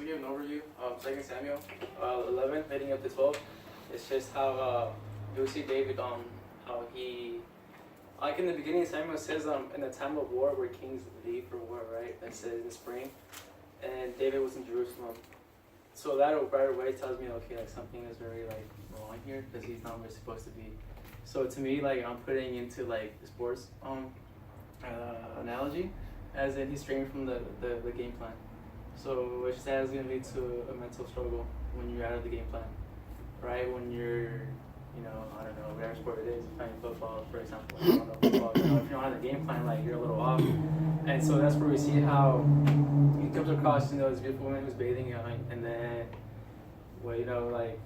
we give an overview of 2 Samuel 11 leading up to 12. It's just how you'll see David how he, like in the beginning, Samuel says in the time of war where kings leave for war, right? That says in the spring, and David was in Jerusalem. So that right away tells me, okay, like something is very like wrong here because he's not where he's supposed to be. So to me, like I'm putting into like the sports analogy, as in he's straying from the game plan. So which that is going to lead to a mental struggle when you're out of the game plan, right? When you're, I don't know, whatever sport it is, playing football, for example. I don't know, football, if you don't have the game plan, like you're a little off. And so that's where we see how he comes across, this beautiful woman who's bathing, and then, well, like,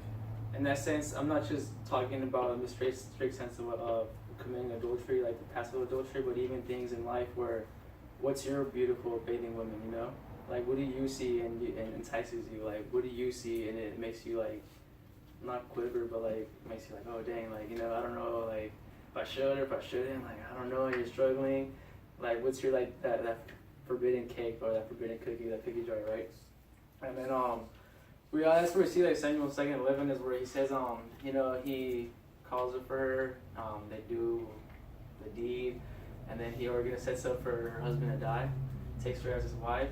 in that sense, I'm not just talking about the strict sense of committing adultery, like the passive adultery, but even things in life where, what's your beautiful bathing woman, Like, what do you see and entices you? Like, what do you see and it makes you, like, not quiver, but, like, makes you, like, oh, dang, like, I don't know, like, if I should or if I shouldn't, like, I don't know, you're struggling. Like, what's your, like, that forbidden cake or that forbidden cookie, that cookie jar, right? And then, that's where we see, like, Samuel 2:11 is where he says, he calls her for her, they do the deed, and then he already sets up for her husband to die, takes her as his wife.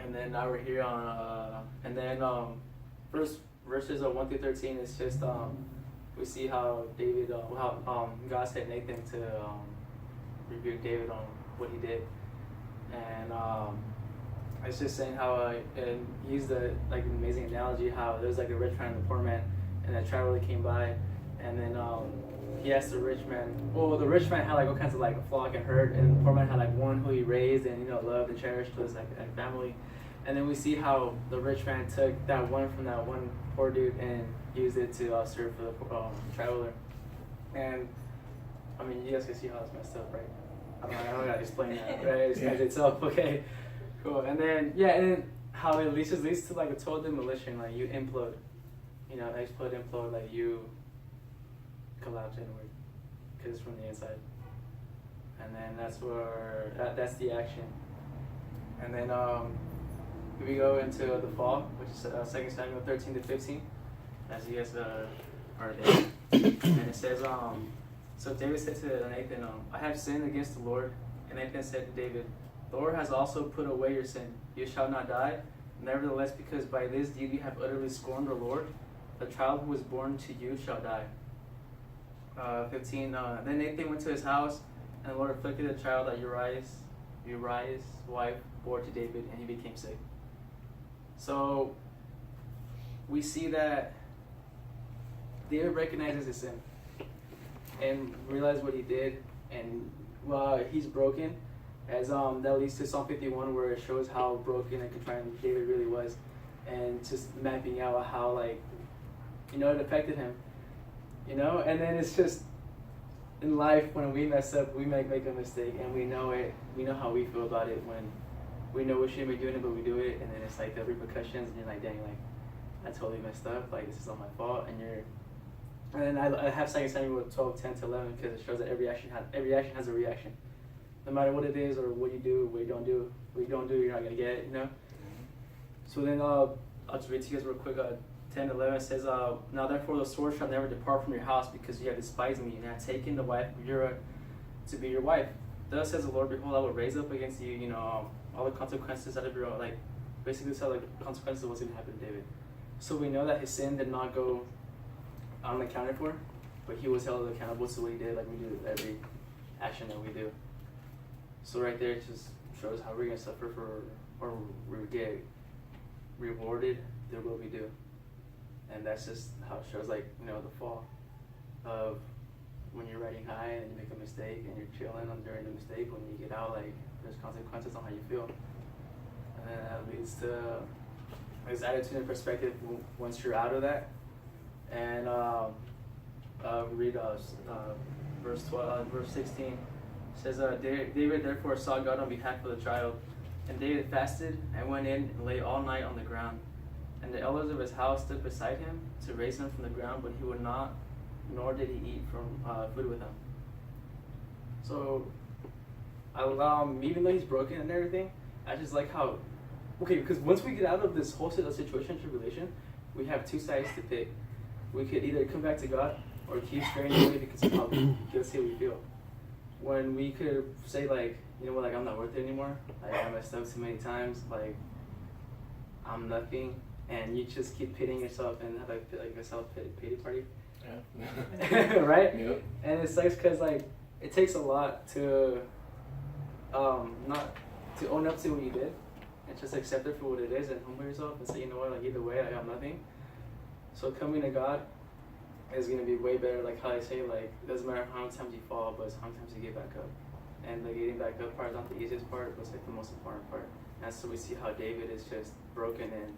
And then now we're here on, verses 1 through 13 is just, we see how David, God sent Nathan to rebuke David on what he did. And it's just saying how, and he used an amazing analogy, how there's like a rich man and a poor man, and a traveler came by, and then he asked the rich man, the rich man had like all kinds of like a flock and herd, and the poor man had like one who he raised and loved and cherished to his like family. And then we see how the rich man took that one from that one poor dude and used it to serve for the traveler. And I mean, you guys can see how it's messed up, right? I don't gotta explain that, right? It's as itself, okay, cool. And then how it leads to like a total demolition, like you implode, explode, implode, like you collapse inward because it's from the inside. And then that's where that's the action. And then we go into the fall, which is 2 Samuel 13 to 15, as you guys are there. And it says, so David said to Nathan, I have sinned against the Lord. And Nathan said to David, the Lord has also put away your sin. You shall not die. Nevertheless, because by this deed you have utterly scorned the Lord, the child who was born to you shall die. 15. Then Nathan went to his house, and the Lord afflicted the child that Uriah's wife bore to David, and he became sick. So we see that David recognizes his sin and realizes what he did, and he's broken. As that leads to Psalm 51, where it shows how broken and contrite David really was, and just mapping out how it affected him. And then it's just in life when we mess up, we make a mistake, and we know it. We know how we feel about it when we know we shouldn't be doing it, but we do it, and then it's like the repercussions, and you're like, dang, like I totally messed up. Like this is all my fault, and then I have 2 Samuel 12:10 to 11 because it shows that every action has a reaction. No matter what it is or what you do, what you don't do, you're not gonna get it, So then I'll just read to you guys real quick. 10:11 says, now therefore the sword shall never depart from your house, because you have despised me and have taken the wife of Uriah to be your wife. Thus says the Lord, behold, I will raise up against you, all the consequences out of your own, basically this is how the consequences of what's going to happen to David. So we know that his sin did not go unaccounted for, but he was held accountable to what he did, like we do with every action that we do. So right there, it just shows how we're going to suffer or we get rewarded through what we do. And that's just how it shows, the fall of when you're riding high and you make a mistake and you're chilling during the mistake. When you get out, there's consequences on how you feel. And then that leads to this attitude and perspective once you're out of that. And read verse 16. It says, David therefore sought God on behalf of the child. And David fasted and went in and lay all night on the ground. And the elders of his house stood beside him to raise him from the ground, but he would not, nor did he eat from food with them. So, even though he's broken and everything, I just like how okay, because once we get out of this whole situation tribulation, we have two sides to pick. We could either come back to God or keep straying away because of how guilty we feel. When we could say like, you know what, like I'm not worth it anymore. Like I messed up too many times. Like I'm nothing, and you just keep pitting yourself and have like a self pity party. Yeah. Right. Yep. And it sucks because like it takes a lot to not to own up to what you did and just accept it for what it is and humble yourself and say, you know what, like either way I got nothing. So coming to God is gonna be way better. Like how I say, like it doesn't matter how many times you fall, but it's how many times you get back up. And the getting back up part is not the easiest part, but it's like the most important part. And so we see how David is just broken, and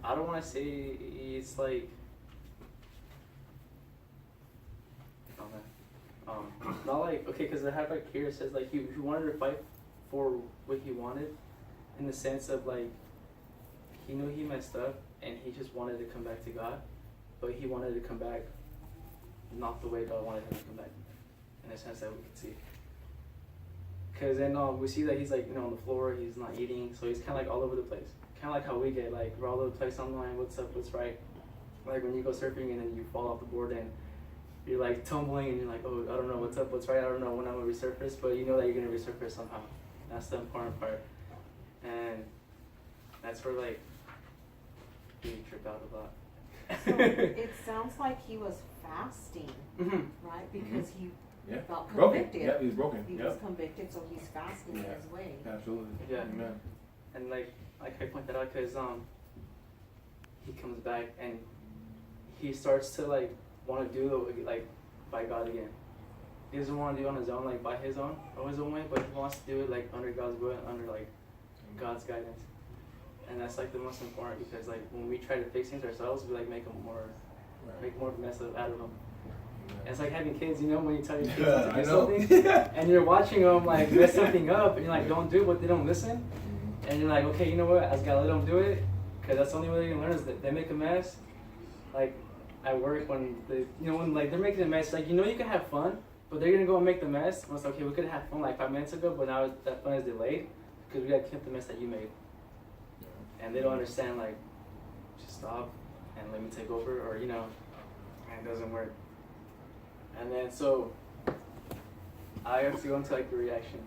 I don't want to say it's like not like, okay, because I have like here it says like he wanted to fight for what he wanted, in the sense of like he knew he messed up and he just wanted to come back to God, but he wanted to come back not the way God wanted him to come back, in a sense that we can see. Because then we see that he's like, you know, on the floor, he's not eating, so he's kind of like all over the place. Kind of like how we get, like we're all over the place online, what's up, what's right. Like when you go surfing and then you fall off the board and you're like tumbling and you're like, oh, I don't know what's up, what's right, I don't know when I'm gonna resurface, but you know that you're gonna resurface somehow. That's the important part. And that's where like you trip out a lot. So it sounds like he was fasting, right? Because he felt convicted. Yeah, he was broken. He was convicted, so he's fasting in his way. Absolutely. Yeah. Amen. And like I point that out because he comes back and he starts to like want to do it like by God again. He doesn't want to do it on his own, like by his own or his own way, but he wants to do it like under God's will, under like God's guidance. And that's like the most important, because like when we try to fix things ourselves, we like make more mess out of them. And it's like having kids, you know, when you tell your kids to do something, and you're watching them like mess something up, and you're like, don't do it, but they don't listen. And you're like, okay, you know what, I just gotta let them do it, because that's the only way they can learn, is that they make a mess. Like at work, when they, you know, when like they're making a mess, like, you know, you can have fun, but they're gonna go and make the mess. And it's okay, we could have had fun like 5 minutes ago, but now that fun is delayed because we gotta keep the mess that you made. And they don't understand, like, just stop and let me take over, or, you know, and it doesn't work. And then, so, I have to go into, like, the reaction.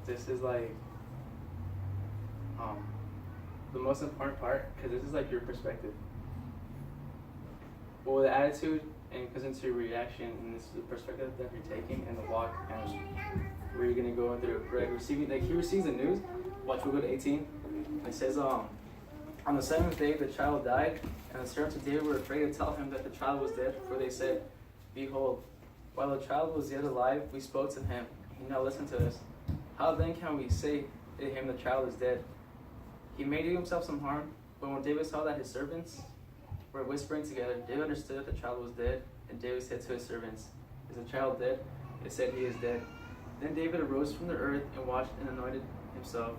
This is, like, the most important part, because this is, like, your perspective. Well, the attitude and goes into your reaction, and this is the perspective that you're taking, and the walk, and where you're going to go through, right? Receiving, like, he receives the news. Watch, we'll go to 18. It says, on the 7th day the child died, and the servants of David were afraid to tell him that the child was dead, for they said, behold, while the child was yet alive, we spoke to him. He now listened to us. How then can we say to him, the child is dead? He made himself some harm, but when David saw that his servants were whispering together, David understood that the child was dead, and David said to his servants, is the child dead? They said, he is dead. Then David arose from the earth and washed and anointed himself,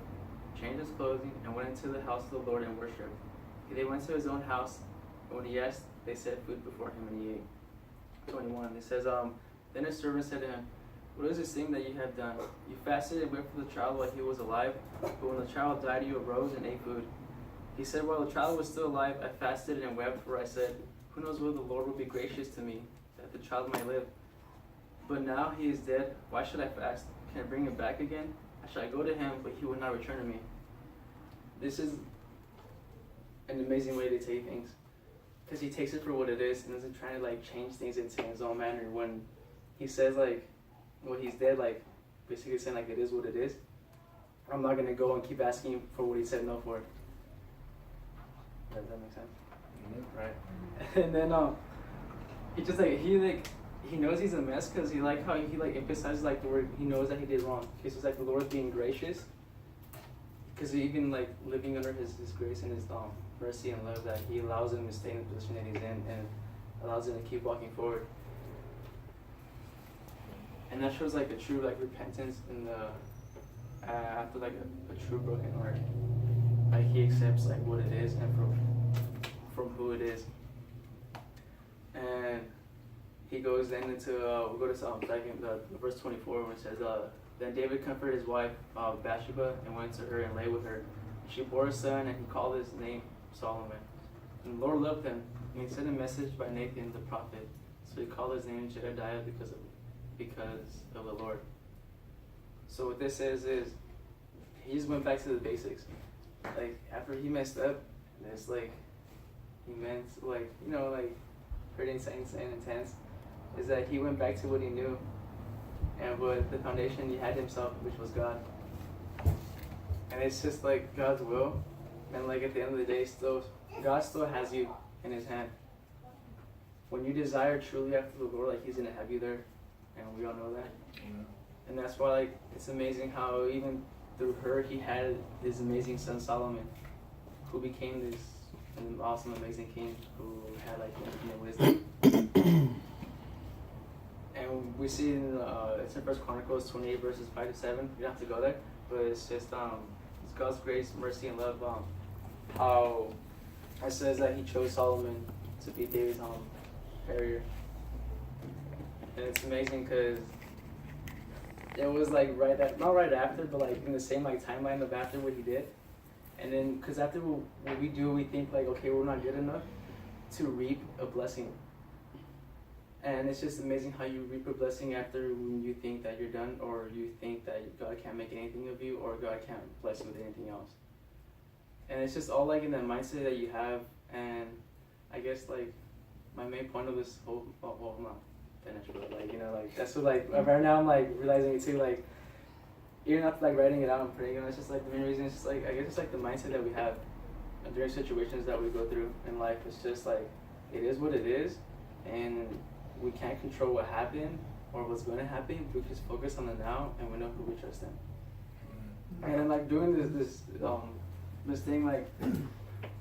changed his clothing, and went into the house of the Lord and worshipped. They went to his own house, and when he asked, they set food before him, and he ate. 21, it says, then his servant said to him, what is this thing that you have done? You fasted and wept for the child while he was alive, but when the child died, you arose and ate food. He said, while the child was still alive, I fasted and wept, for I said, who knows whether the Lord will be gracious to me, that the child might live. But now he is dead, why should I fast? Can I bring him back again? Shall I go to him, but he will not return to me? This is an amazing way to take things, because he takes it for what it is and isn't trying to like change things into his own manner. When he says like, well, he's dead, like basically saying like it is what it is. I'm not gonna go and keep asking for what he said no for. Does that make sense? Mm-hmm. Right. And then he just like he knows he's a mess, because he like how he like emphasizes like the word, he knows that he did wrong. Okay, so it's like the Lord being gracious, because even like living under his grace and his mercy and love, that he allows him to stay in the position that he's in and allows him to keep walking forward. And that shows like a true like repentance in the after like a true broken heart. Like he accepts like what it is and from who it is. And he goes then into, we'll go to verse 24, where it says, then David comforted his wife Bathsheba and went to her and lay with her. She bore a son, and he called his name Solomon. And the Lord loved him, and he sent a message by Nathan the prophet. So he called his name Jedediah because of the Lord. So what this is he just went back to the basics. Like, after he messed up, it's like, he meant, like, you know, like, pretty insane and intense, is that he went back to what he knew, and what the foundation he had himself, which was God. And it's just like God's will, and like at the end of the day, God still has you in his hand. When you desire truly after the Lord, like, he's gonna have you there, and we all know that. And that's why, like, it's amazing how even through her, he had his amazing son Solomon, who became this an awesome, amazing king who had like infinite wisdom. And we see it's in 1 Chronicles 28 verses 5 to 7. You don't have to go there, but it's just it's God's grace, mercy, and love. How it says that he chose Solomon to be David's carrier, and it's amazing because it was like not right after, but like in the same like timeline of after what he did. And then, because after what we do, we think like, okay, we're not good enough to reap a blessing. And it's just amazing how you reap a blessing after when you think that you're done, or you think that God can't make anything of you, or God can't bless you with anything else. And it's just all like in that mindset that you have. And I guess like my main point of this whole, well, I'm not finished, but like, you know, like that's what like right now I'm like realizing it too, like, even after like writing it out and praying, it's just like the main reason is just like, I guess it's like the mindset that we have during situations that we go through in life. It's just like, it is what it is, and we can't control what happened or what's going to happen. We just focus on the now, and we know who we trust in. And then like doing this thing, like,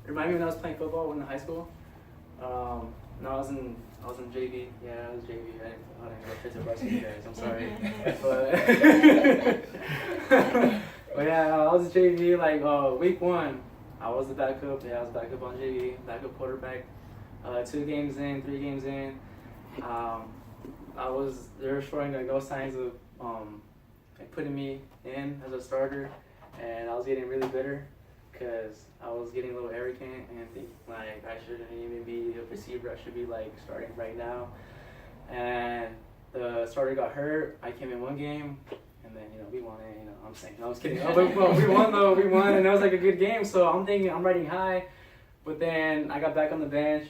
remind me when I was playing football in high school. No, I was in JV. Yeah, I was JV. I didn't go to varsity, guys. I'm sorry. But yeah, I was a JV. Like week 1, I was the backup. Yeah, I was backup on JV, backup quarterback. 2 games in, 3 games in, they were showing like no signs of like putting me in as a starter, and I was getting really bitter. Because I was getting a little arrogant and thinking like I shouldn't even be a receiver. I should be like starting right now. And the starter got hurt. I came in 1 game, and then we won it. I'm saying, no, I was kidding. Oh, but well, we won though. We won, and that was like a good game. So I'm thinking I'm riding high. But then I got back on the bench.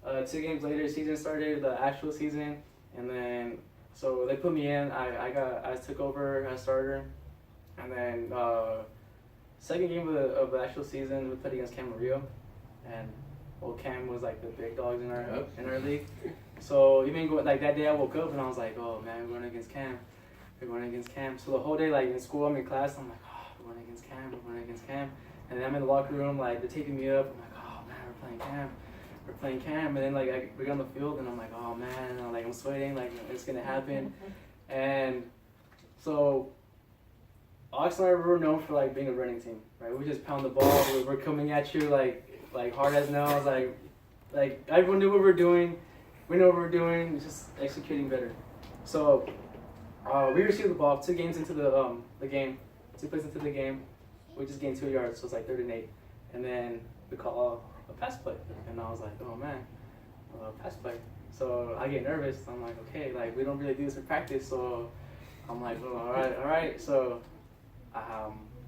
2 games later, season started, the actual season, and then so they put me in. I took over as starter, and then. Second game of the actual season, we played against Camarillo, and Cam was like the big dogs in our league. So even like that day, I woke up and I was like, oh man, we're going against Cam. We're going against Cam. So the whole day, like in school, I'm in class, I'm like, oh, we're going against Cam. We're going against Cam. And then I'm in the locker room, like they're taping me up. I'm like, oh man, we're playing Cam. We're playing Cam. And then like we get on the field, and I'm like, oh man, and I'm sweating, like it's gonna happen. And so. Alex and I were known for like being a running team, right? We just pound the ball. We're coming at you like hard as nails. Like everyone knew what we were doing. We know what we're doing. Just executing better. So we received the ball 2 games into the game, 2 plays into the game. We just gained 2 yards, so it's like 3rd and 8. And then we call a pass play, and I was like, oh man, pass play. So I get nervous. I'm like, okay, like we don't really do this in practice, so I'm like, oh, all right. So.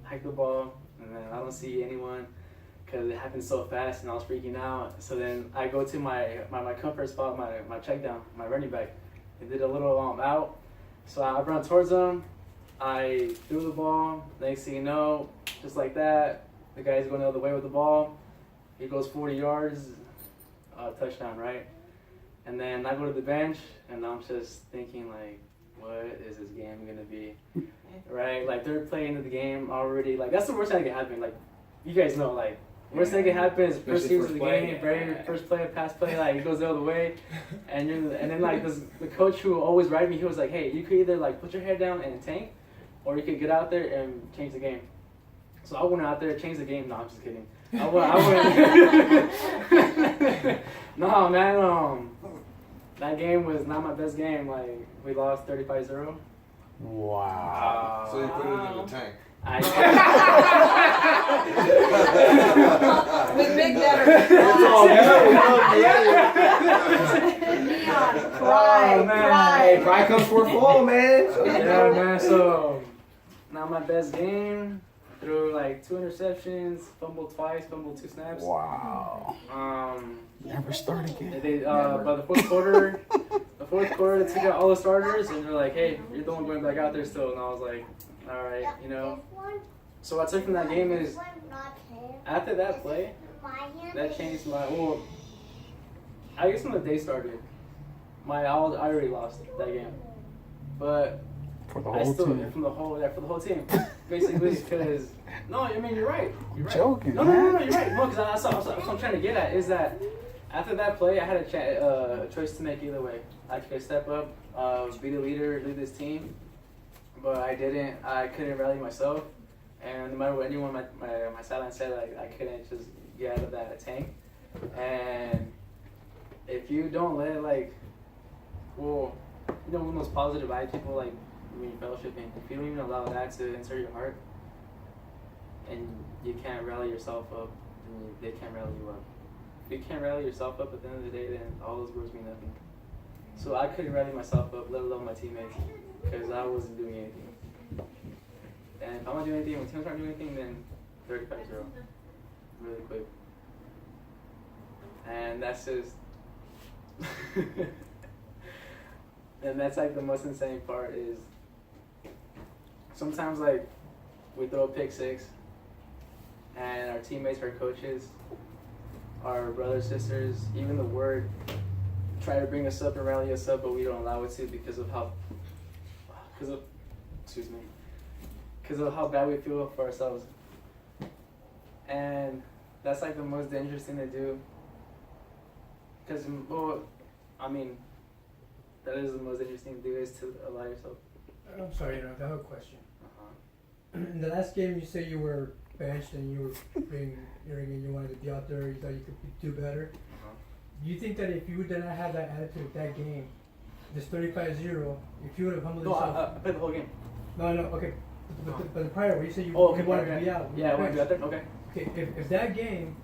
Hike the ball, and then I don't see anyone because it happened so fast, and I was freaking out. So then I go to my comfort spot, my check down, my running back. They did a little out, so I run towards them. I threw the ball. Next thing you know, just like that, the guy's going the other way with the ball. He goes 40 yards, touchdown, right? And then I go to the bench, and I'm just thinking like, what is this game gonna be? Right? Like 3rd play into the game already. Like that's the worst thing that can happen. Like you guys know, like worst thing that can happen is first series of the game, first play, pass play, like it goes the other way, and then like the coach who always ride me, he was like, hey, you could either like put your head down and tank, or you could get out there and change the game. So I went out there, changed the game. No, I'm just kidding. I went. No, man. That game was not my best game. Like we lost 35-0. Wow. So you put it in the tank. With big letters. Neon, pride, pride. Hey, pride comes before fall, man. Yeah, man. So now my best game. Threw like 2 interceptions, fumbled twice, fumbled 2 snaps. Wow. Never start again. By the fourth quarter, they took out all the starters, and they're like, "Hey, you're the one going back out there still." And I was like, "All right, you know." So what I took from that game is, after that play, that changed my. Well, I guess when the day started, I already lost that game, but. For the whole team. For the whole team, basically, because no, I mean you're right. You're right. Joking. No, you're right. No, because that's what I'm trying to get at is that after that play, I had a choice to make either way. I could step up, be the leader, lead this team, but I didn't. I couldn't rally myself, and no matter what anyone my sideline said, I couldn't just get out of that tank. And if you don't let one of those positive vibes people when you're fellowshipping, if you don't even allow that to enter your heart, and you can't rally yourself up, then they can't rally you up. If you can't rally yourself up at the end of the day, then all those words mean nothing. So I couldn't rally myself up, let alone my teammates, because I wasn't doing anything. And if I'm not doing anything, when teams aren't doing anything, then 35-0, really quick. And that's just... and that's the most insane part is sometimes we throw a pick six and our teammates, our coaches, our brothers, sisters, even the word try to bring us up and rally us up, but we don't allow it to because of how bad we feel for ourselves. And that's the most dangerous thing to do. Because, that is the most interesting thing to do is to allow yourself. I'm sorry, I have a question. In the last game, you said you were benched and you were being and you wanted to be out there. You thought you could do better. Do you think that if you did not have that attitude at that game, this 35-0, if you would have humbled yourself? I played the whole game. No, okay. But the prior, where you said you wanted to be out. Yeah, I wanted to be out there. Okay. Okay, if that game,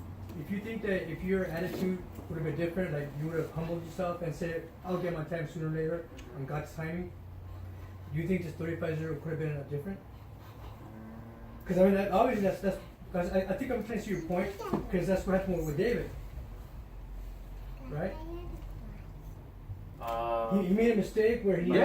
if you think that if your attitude would have been different, you would have humbled yourself and said, I'll get my time sooner or later on God's timing, do you think this 35-0 could have been different? Because obviously that's because I think I'm trying to see your point, because that's what happened with David, right? He made a mistake where he He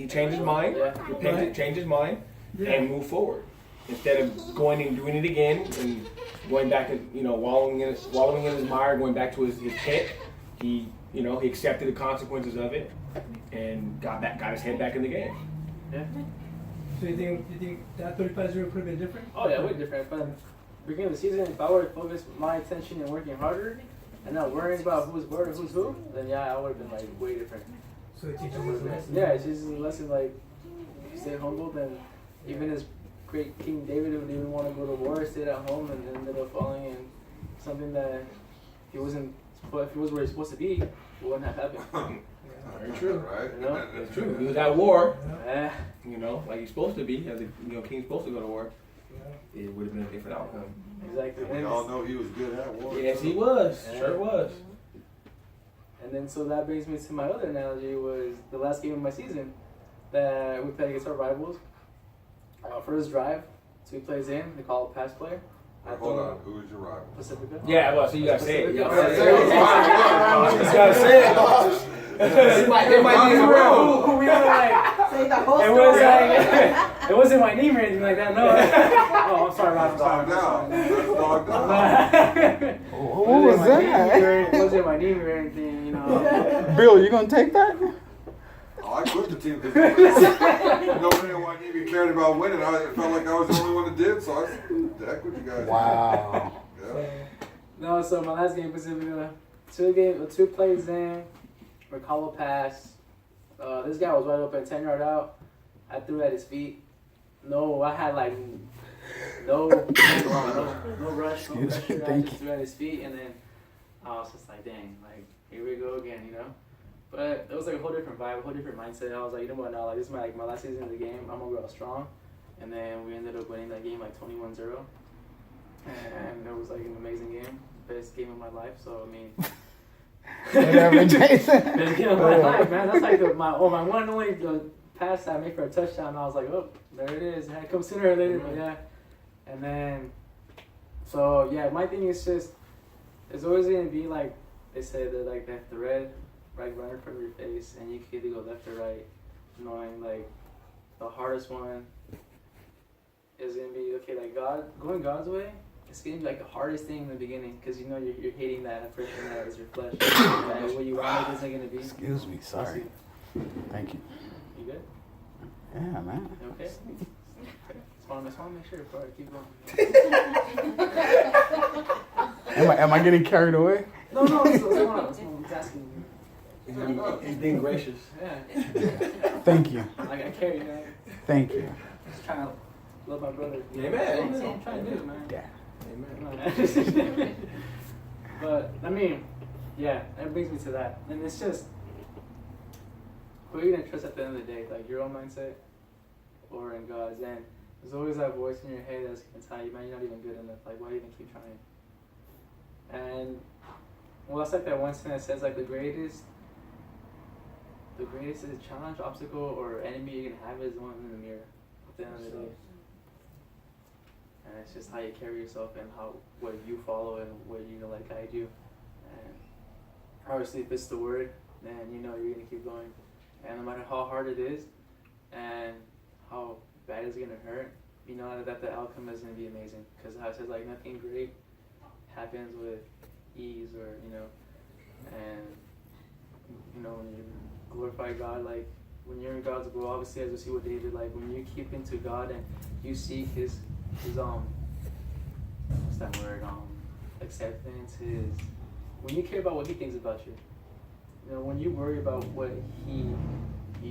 changed his mind, repented, changed his mind, and moved forward instead of going and doing it again and going back and wallowing in his mire, going back to his pit. He accepted the consequences of it and got his head back in the game. Yeah. So you think that 35-0 could have been different? Oh yeah, way different. But beginning of the season, if I were to focus my attention and working harder and not worrying about who's where and who's who, then yeah, I would have been way different. So it teaches us a lesson. Yeah, it teaches us a lesson stay humbled, and even as great King David who didn't want to go to war, stayed at home and ended up falling in something that if he was where he's supposed to be, it wouldn't have happened. Very true, right? It's true. He was at war. Yeah. Like he's supposed to be, as a king's supposed to go to war. Yeah. It would have been a different outcome. Exactly. And we all know he was good at war. Yes, he was. Yeah. Sure was. And then so that brings me to my other analogy was the last game of my season that we played against our rivals. First drive, 2 plays in, they call it pass play. Hold on, who is your rival? Pacifica. Yeah, well, so you gotta say it. You gotta say it. It might be around. Who we were Say the whole it was it wasn't my name or anything like that. No. Oh, I'm sorry, Rob. What was that? It wasn't my name or anything, Bill, you gonna take that? Oh, I quit the team because nobody on my team even cared about winning. I felt like I was the only one that did, so I said, heck with you guys. Wow. Yeah. No, so my last game Pacifica, 2 plays in, recall a pass. This guy was right open, 10-yard out. I threw at his feet. No, I had no rush, no pressure. I just threw at his feet, and then I was just like, dang, here we go again, But it was a whole different vibe, a whole different mindset. I was like, you know what, now, this is my last season of the game. I'm gonna go out strong, And then we ended up winning that game like 21-0. And it was like an amazing game. Best game of my life. So, I mean. Whatever, Jason. Best game of my life, man. That's like my one and only pass I made for a touchdown. I was like, oh, there it is. It had to come sooner or later, but yeah. And then, so yeah, my thing is just, it's always going to be like, they say that like the red right runner in front of your face, and you can either go left or right, knowing like the hardest one is going to be, okay, like going God's way, it's going to be like the hardest thing in the beginning, because you know you're hating that person that is your flesh. And what you want it isn't going to be. Excuse me, sorry. Thank you. You good? Yeah, man. You okay? Just want to make sure before I keep going. Am I getting carried away? No, that's what I'm asking you. He's being gracious. Yeah. Thank you. I got carried, man. Thank you. Just trying to love my brother. Amen. That's what I'm trying to do, man. Yeah. Amen. But, I mean, yeah, that brings me to that. And it's just, who are you going to trust at the end of the day? Like your own mindset or in God's? And there's always that voice in your head that's going to tell you, man, you're not even good enough. Like, why even keep trying? And, well, that's like that one thing that says, like, the greatest challenge, obstacle, or enemy you can have is the one in the mirror at the end of the day. And it's just how you carry yourself and what you follow and what you let guide you. And obviously, if it's the word, then you know you're going to keep going. And no matter how hard it is and how bad it's going to hurt, you know that the outcome is going to be amazing. Because how it says, like, nothing great happens with ease, or, you know, and, you know, when you glorify God, like, when you're in God's will, obviously, as we see with David, like, when you keep into God and you seek his what's that word, acceptance, when you care about what he thinks about you, you know, when you worry about what he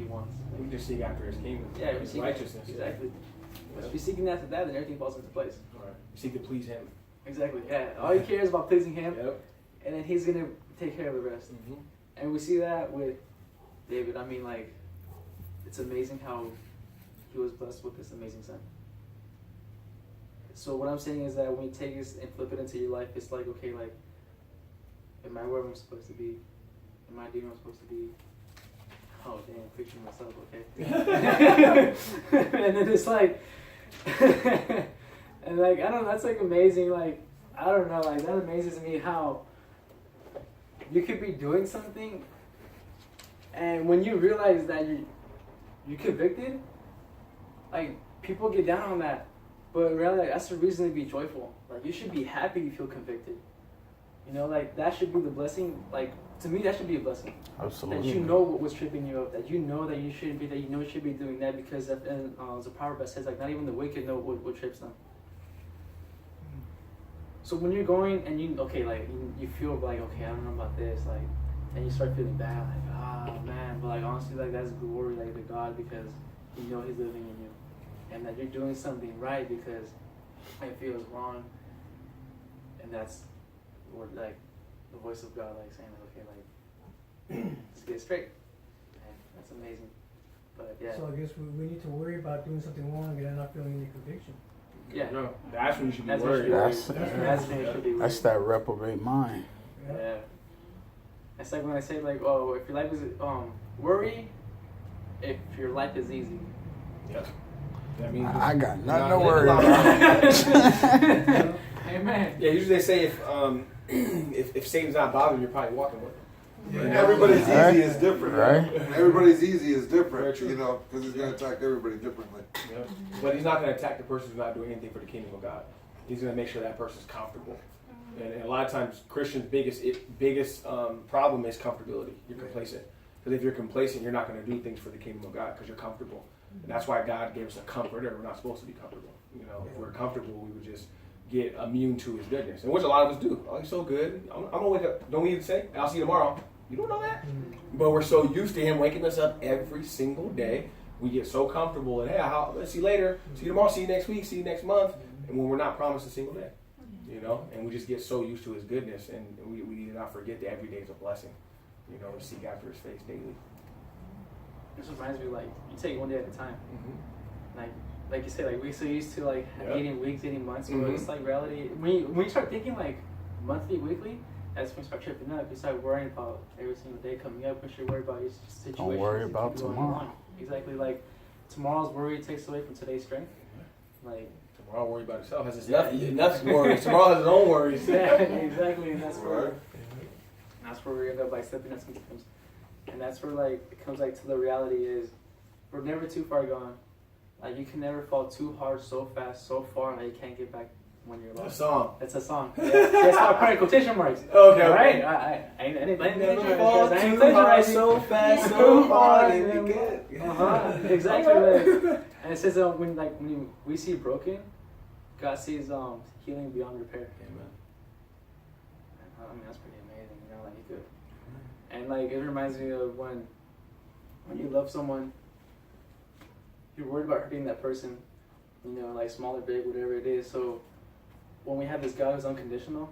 wants. We just seek after his kingdom. Yeah, his righteousness. Exactly. But if you're seeking after that, then everything falls into place. Right. Seek to please him. Exactly, yeah. All he cares about pleasing him, Yep. and then he's going to take care of the rest. Mm-hmm. And we see that with David. I mean, like, it's amazing how he was blessed with this amazing son. So what I'm saying is that when you take this and flip it into your life, it's like, okay, like, am I where I'm supposed to be? Am I doing what I'm supposed to be? Oh, damn, picturing myself, okay. And then it's like, and like, I don't know, that's like amazing, like, I don't know, like, that amazes me how you could be doing something, and when you realize that you're convicted, like, people get down on that, but really, like, that's a reason to be joyful. Like, you should be happy you feel convicted. You know, like, that should be the blessing. Like, to me, that should be a blessing. Absolutely. That you know what was tripping you up, that you know that you shouldn't be, that you know you should be doing that, because there's a proverb that says, like, not even the wicked know what trips them. So when you're going and you feel like, okay, I don't know about this, like, and you start feeling bad, like, oh man, but like, honestly, like, that's glory, like, to God, because you know he's living in you, and that you're doing something right because it feels wrong, and that's what, like, the voice of God, like, saying, like, okay, like, let's get it straight. And that's amazing. But yeah. So I guess we need to worry about doing something wrong and then not feeling any conviction. Yeah. No, that's when you should be That's worried. That's that reprobate mind. Yeah. It's like when I say, like, oh, if your life is worry if your life is easy. Yep. That means I got nothing to worry about. Amen. Yeah, usually they say if Satan's not bothering you, you're probably walking with him. Yeah. Everybody's easy is different. Right. Everybody's easy is different, Very true. you know, because he's going to attack everybody differently. Yep. But he's not going to attack the person who's not doing anything for the kingdom of God. He's going to make sure that person's comfortable. And a lot of times, Christians' biggest problem is comfortability. You're complacent. Because if you're complacent, you're not going to do things for the kingdom of God because you're comfortable. And that's why God gave us a comforter. We're not supposed to be comfortable. You know, if we're comfortable, we would just get immune to his goodness, and which a lot of us do. Oh, he's so good. I'm gonna wake up. Don't we even say, "I'll see you tomorrow"? You don't know that, but we're so used to him waking us up every single day. We get so comfortable, and hey, let's see you later. See you tomorrow. See you next week. See you next month. And when we're not promised a single day, you know, and we just get so used to his goodness, and we need to not forget that every day is a blessing. You know, to seek after his face daily. This reminds me, like, you take it one day at a time. Mm-hmm. Like, like you said, like we're so used to like dating weeks, dating months, but it's like reality. When you start thinking like monthly, weekly, that's when you start tripping up. You start worrying about every single day coming up. Because you're worried about your situation. Don't worry about tomorrow. Exactly, like tomorrow's worry takes away from today's strength. Like tomorrow worry about itself has its enough worries. Tomorrow has its own worries. Yeah, exactly, and that's where we end up like stepping up sometimes. And that's where like it comes like to the reality is we're never too far gone. Like you can never fall too hard, so fast, so far that you can't get back when you're lost. A song. It's a song. Yeah. That's how I put in quotation marks. Okay. Right? I ain't never fall too hard, so fast, so hard, and you get. Exactly. Like, and it says when we see broken, God sees healing beyond repair. Amen. I mean that's pretty amazing, you know, like he could. And like it reminds me of when you love someone, you're worried about hurting that person, you know, like small or big, whatever it is. So when we have this God who's unconditional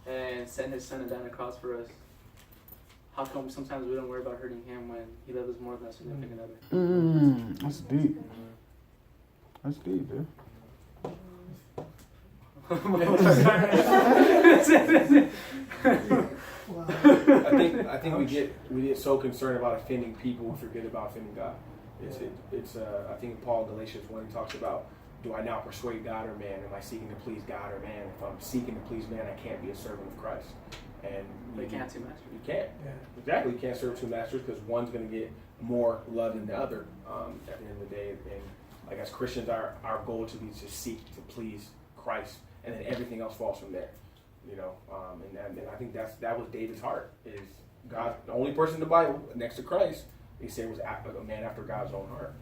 and sent his son down the cross for us, how come sometimes we don't worry about hurting him when he loves us more than a significant other? That's deep. That's deep, dude. I think we get so concerned about offending people, we forget about offending God. I think Paul in Galatians 1 he talks about, do I now persuade God or man? Am I seeking to please God or man? If I'm seeking to please man, I can't be a servant of Christ. And you can't have two masters. You can't. Yeah. Exactly. You can't serve two masters because one's going to get more love than the other at the end of the day. And like as Christians, our goal should be to seek to please Christ, and then everything else falls from there. You know, and I think that was David's heart. Is God the only person in the Bible next to Christ? He said was a man after God's own heart.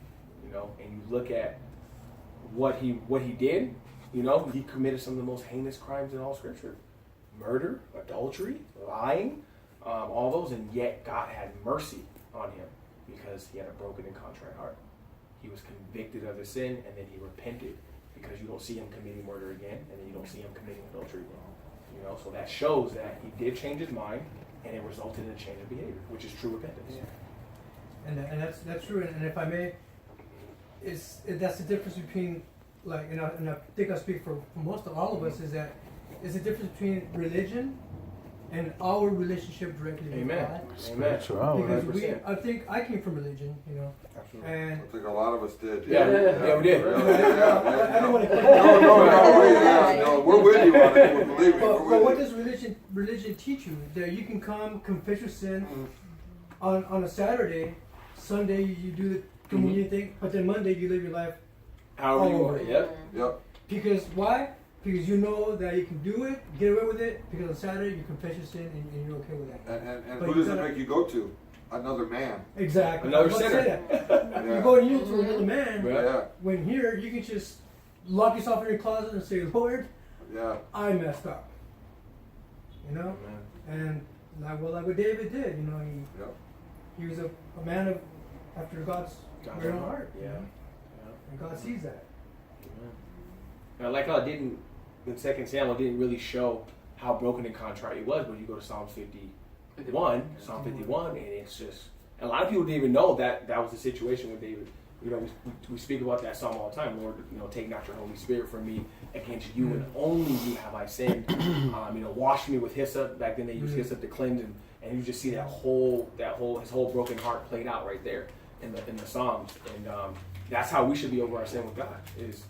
You know, and you look at what he did. You know, he committed some of the most heinous crimes in all Scripture: murder, adultery, lying, all those, and yet God had mercy on him because he had a broken and contrite heart. He was convicted of his sin, and then he repented, because you don't see him committing murder again, and then you don't see him committing adultery again. You know, so that shows that he did change his mind, and it resulted in a change of behavior, which is true repentance. Yeah. And that's true. And if I may, that's the difference between, like, and I think I speak for most of all of us, is that it's the difference between religion and our relationship directly with God. Amen. Because I think I came from religion, you know. Absolutely. And I think a lot of us did. Yeah, we did. I don't want to. No, we're with you on it. Believe me. But what does religion teach you? That you can come confess your sin on a Saturday, Sunday you do the communion thing, but then Monday you live your life however you want. Yep. Because why? Because you know that you can do it, get away with it, because on Saturday you confess your sin and you're okay with that. And who does it make you go to? Another man. Exactly. Another sinner. You're going to another man. Yeah. When here you can just lock yourself in your closet and say, Lord, I messed up. You know? Amen. And like what David did, you know, he was a man of after God's very own heart. Yeah. You know? And God sees that. Amen. And I like how it didn't, in 2 Samuel, it didn't really show how broken and contrite it was, but you go to Psalm 51, and it's just, and a lot of people didn't even know that was the situation with David. You know, we speak about that psalm all the time. Lord, you know, take not your Holy Spirit from me. Against you and only you have I sinned. You know, wash me with hyssop. Back then they used hyssop to cleanse, and you just see his whole broken heart played out right there in the Psalms. And that's how we should be over our sin with God. Is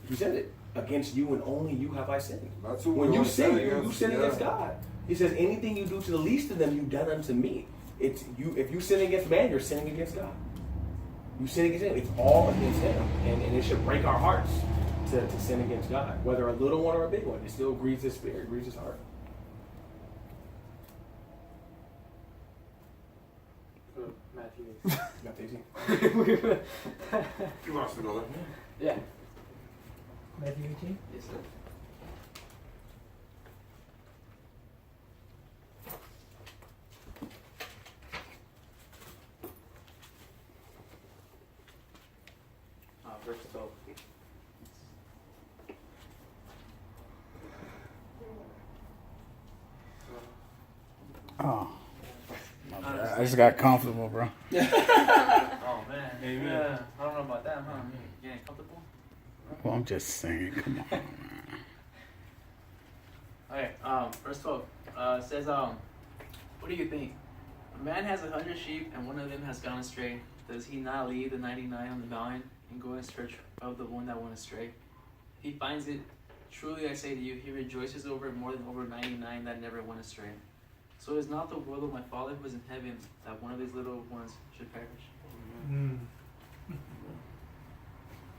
he said it, against you and only you have I sinned. That's what when you sin, you sin against God. He says, anything you do to the least of them, you've done unto me. It's you. If you sin against man, you're sinning against God. You sin against him. It's all against him, and it should break our hearts to sin against God, whether a little one or a big one. It still grieves his spirit, grieves his heart. Matthew. You want us to go there? Yeah. Matthew 18? Yes, sir. Verse 12. Oh. I just got comfortable, bro. Oh, man. Amen. Yeah. I don't know about that, huh? Getting comfortable. Well, I'm just saying. Come on, man. Okay. Verse 12. It says, what do you think? A man has 100 sheep, and one of them has gone astray. Does he not leave the 99 on the mountain and go in search of the one that went astray? If he finds it, truly I say to you, he rejoices over it more than over 99 that never went astray. So it is not the will of my Father who is in heaven that one of these little ones should perish. Mm.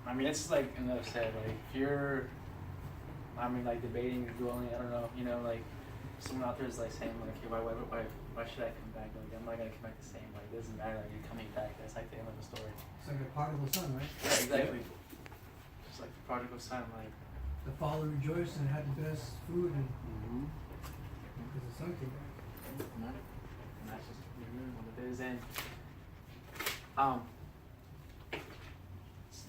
I mean, it's just like enough said. Like, if you're, I mean, like debating, dueling, I don't know, you know, like someone out there is like saying, like, hey, why should I come back? Like, I'm not gonna come back the same. Like, it doesn't matter. Like, you're coming back. That's like the end of the story. It's like a prodigal son, right? Yeah, exactly. Just like the prodigal son, like. The father rejoiced and had the best food, and because the son came back. And that's just what it is. And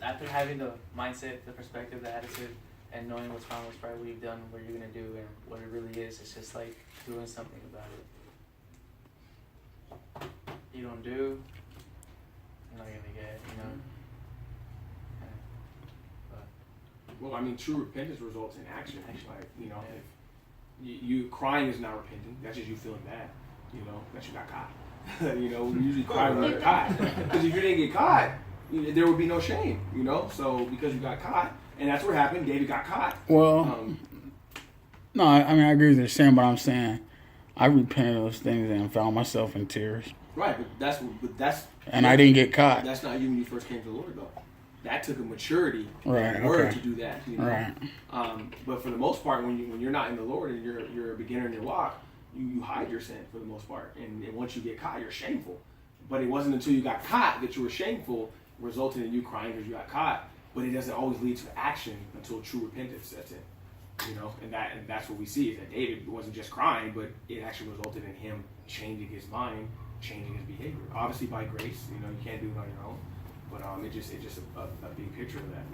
after having the mindset, the perspective, the attitude, and knowing what's wrong, what's right, what you've done, what you're gonna do, and what it really is, it's just like doing something about it. You don't do, you're not gonna get, you know. Well, I mean, true repentance results in action. Like, you know, if you crying is not repenting. That's just you feeling bad. You know, that you got caught. You know, we usually cry when we get caught. Because if you didn't get caught, there would be no shame. You know, so because you got caught, and that's what happened. David got caught. Well, no, I mean I agree with what you're saying, but I'm saying I repented of those things and found myself in tears. Right, but that's. And I didn't get caught. That's not you when you first came to the Lord, though. That took a maturity, right? Word Okay. to do that, you know? Right. But for the most part, when you're not in the Lord and you're a beginner in your walk, you hide your sin for the most part, and once you get caught, you're shameful. But it wasn't until you got caught that you were shameful, resulting in you crying because you got caught. But it doesn't always lead to action until true repentance sets in, you know. And that's what we see is that David wasn't just crying, but it actually resulted in him changing his mind, changing his behavior. Obviously by grace, you know, you can't do it on your own. But it's just a big picture of that.